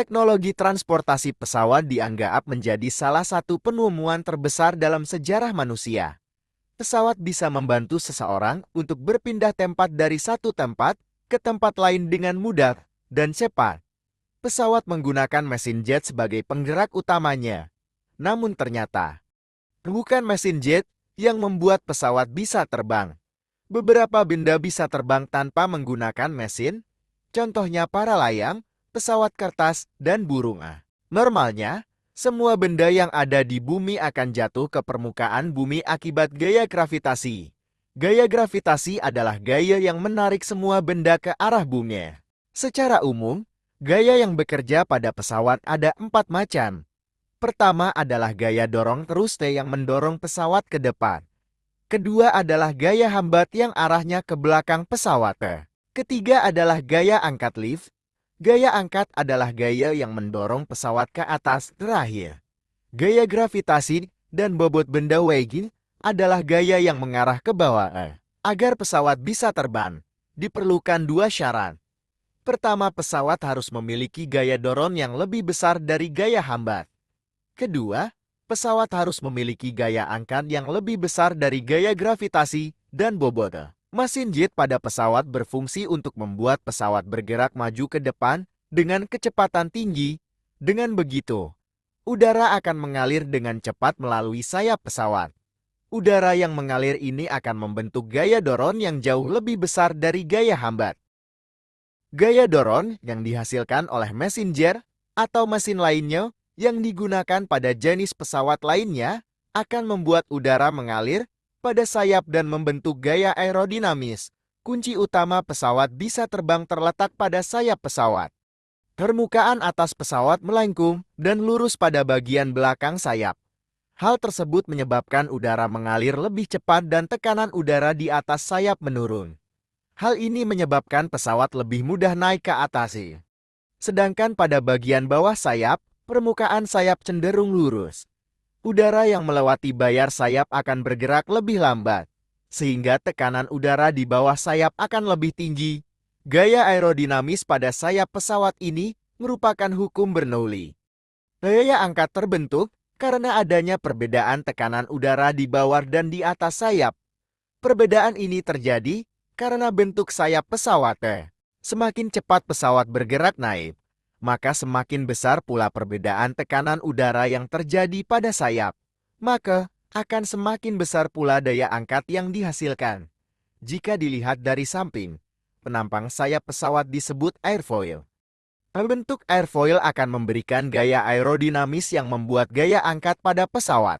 Teknologi transportasi pesawat dianggap menjadi salah satu penemuan terbesar dalam sejarah manusia. Pesawat bisa membantu seseorang untuk berpindah tempat dari satu tempat ke tempat lain dengan mudah dan cepat. Pesawat menggunakan mesin jet sebagai penggerak utamanya. Namun ternyata, bukan mesin jet yang membuat pesawat bisa terbang. Beberapa benda bisa terbang tanpa menggunakan mesin, contohnya para layang, pesawat kertas, dan burung. Normalnya, semua benda yang ada di bumi akan jatuh ke permukaan bumi akibat gaya gravitasi. Gaya gravitasi adalah gaya yang menarik semua benda ke arah bumi. Secara umum, gaya yang bekerja pada pesawat ada 4 macam. Pertama adalah gaya dorong terus T yang mendorong pesawat ke depan. Kedua adalah gaya hambat yang arahnya ke belakang pesawat. Ketiga adalah gaya angkat lift. Gaya angkat adalah gaya yang mendorong pesawat ke atas. Terakhir, gaya gravitasi dan bobot benda weighing adalah gaya yang mengarah ke bawah. Agar pesawat bisa terbang, diperlukan 2 syarat. Pertama, pesawat harus memiliki gaya dorong yang lebih besar dari gaya hambat. Kedua, pesawat harus memiliki gaya angkat yang lebih besar dari gaya gravitasi dan bobot. Mesin jet pada pesawat berfungsi untuk membuat pesawat bergerak maju ke depan dengan kecepatan tinggi. Dengan begitu, udara akan mengalir dengan cepat melalui sayap pesawat. Udara yang mengalir ini akan membentuk gaya dorong yang jauh lebih besar dari gaya hambat. Gaya dorong yang dihasilkan oleh mesin jet atau mesin lainnya yang digunakan pada jenis pesawat lainnya akan membuat udara mengalir pada sayap dan membentuk gaya aerodinamis. Kunci utama pesawat bisa terbang terletak pada sayap pesawat. Permukaan atas pesawat melengkung dan lurus pada bagian belakang sayap. Hal tersebut menyebabkan udara mengalir lebih cepat dan tekanan udara di atas sayap menurun. Hal ini menyebabkan pesawat lebih mudah naik ke atas. Sedangkan pada bagian bawah sayap, permukaan sayap cenderung lurus. Udara yang melewati bayar sayap akan bergerak lebih lambat, sehingga tekanan udara di bawah sayap akan lebih tinggi. Gaya aerodinamis pada sayap pesawat ini merupakan hukum Bernoulli. Gaya angkat terbentuk karena adanya perbedaan tekanan udara di bawah dan di atas sayap. Perbedaan ini terjadi karena bentuk sayap pesawat. Semakin cepat pesawat bergerak naik, maka semakin besar pula perbedaan tekanan udara yang terjadi pada sayap. Maka, akan semakin besar pula daya angkat yang dihasilkan. Jika dilihat dari samping, penampang sayap pesawat disebut airfoil. Bentuk airfoil akan memberikan gaya aerodinamis yang membuat gaya angkat pada pesawat.